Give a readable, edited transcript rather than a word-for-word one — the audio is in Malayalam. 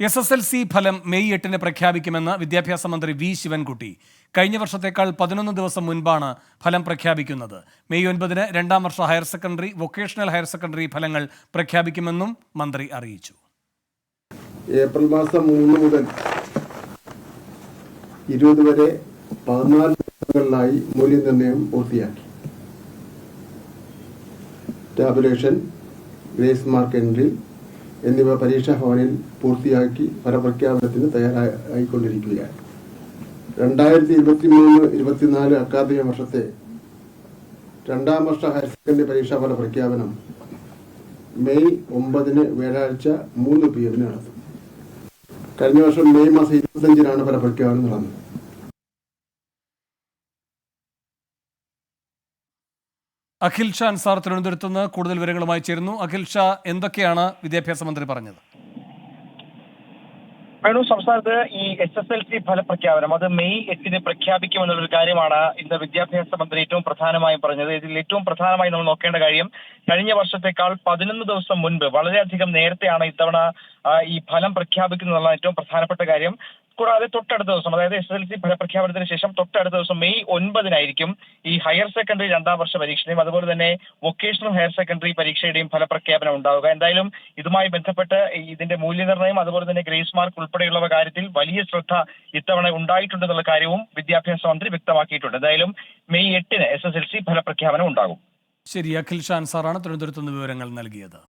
SSLC ഫലം മെയ് 8-ന് പ്രഖ്യാപിക്കുമെന്ന് വിദ്യാഭ്യാസ മന്ത്രി വി ശിവൻകുട്ടി. കഴിഞ്ഞ വർഷത്തേക്കാൾ 11 ദിവസം മുൻപാണ് ഫലം പ്രഖ്യാപിക്കുന്നത്. മെയ് 9-ന് രണ്ടാം വർഷ higher secondary, vocational higher secondary ഫലങ്ങൾ പ്രഖ്യാപിക്കുമെന്നും മന്ത്രി അറിയിച്ചു. ഏപ്രിൽ മാസം 3 മുതൽ 20 വരെ 14 ദിവസങ്ങളിലായി മൂല്യനിർണ്ണയം പൂർത്തിയാക്കി. ടാബുലേഷൻ, ഗ്രേസ് മാർക്ക് എൻട്രി എന്നിവ പരീക്ഷാ ഭവനിൽ പൂർത്തിയാക്കി ഫലപ്രഖ്യാപനത്തിന് തയ്യാറായിക്കൊണ്ടിരിക്കുകയാണ്. 2023-24 അക്കാദമിക വർഷത്തെ രണ്ടാം വർഷ ഹയർ സെക്കൻഡറി പരീക്ഷാ ഫല പ്രഖ്യാപനം മെയ് 9-ന് വ്യാഴാഴ്ച 3 PM നടത്തും. കഴിഞ്ഞ വർഷം മെയ് മാസം 25-നാണ് ഫലപ്രഖ്യാപനം നടന്നത്. അഖിൽ ഷാ അൻസാർ തിരുവനന്തപുരത്ത് നിന്ന് കൂടുതൽ വിവരങ്ങളുമായി ചേരുന്നു. അഖിൽ ഷാ, എന്തൊക്കെയാണ് വിദ്യാഭ്യാസ മന്ത്രി പറഞ്ഞത്? സംസ്ഥാനത്ത് ഈ SSLC ഫലപ്രഖ്യാപനം അത് മെയ് 8-ന് പ്രഖ്യാപിക്കുമെന്നുള്ളൊരു കാര്യമാണ് ഇന്ന് വിദ്യാഭ്യാസ മന്ത്രി ഏറ്റവും പ്രധാനമായും പറഞ്ഞത്. ഇതിൽ ഏറ്റവും പ്രധാനമായി നമ്മൾ നോക്കേണ്ട കാര്യം, കഴിഞ്ഞ വർഷത്തേക്കാൾ 11 ദിവസം മുൻപ്, വളരെയധികം നേരത്തെയാണ് ഇത്തവണ ഈ ഫലം പ്രഖ്യാപിക്കുന്നതുള്ള ഏറ്റവും പ്രധാനപ്പെട്ട കാര്യം. കൂടാതെ തൊട്ടടുത്ത ദിവസം, അതായത് SSLC ഫലപ്രഖ്യാപനത്തിന് ശേഷം തൊട്ടടുത്ത ദിവസം മെയ് 9-നായിരിക്കും ഈ ഹയർ സെക്കൻഡറി രണ്ടാം വർഷ പരീക്ഷയും അതുപോലെ തന്നെ വൊക്കേഷണൽ ഹയർ സെക്കൻഡറി പരീക്ഷയുടെയും ഫലപ്രഖ്യാപനം ഉണ്ടാവുക. എന്തായാലും ഇതുമായി ബന്ധപ്പെട്ട് ഇതിന്റെ മൂല്യനിർണ്ണയം അതുപോലെ തന്നെ ഗ്രേസ് മാർക്ക് ഉൾപ്പെടെയുള്ള കാര്യത്തിൽ വലിയ ശ്രദ്ധ ഇത്തവണ ഉണ്ടായിട്ടുണ്ടെന്നുള്ള കാര്യവും വിദ്യാഭ്യാസ മന്ത്രി വ്യക്തമാക്കിയിട്ടുണ്ട്. എന്തായാലും മെയ് 8-ന് SSLC ഫലപ്രഖ്യാപനം ഉണ്ടാകും. ശരി, അഖിൽ ഷാ അൻസാറാണ് തിരുവനന്തപുരത്ത് നിന്ന് വിവരങ്ങൾ നൽകിയത്.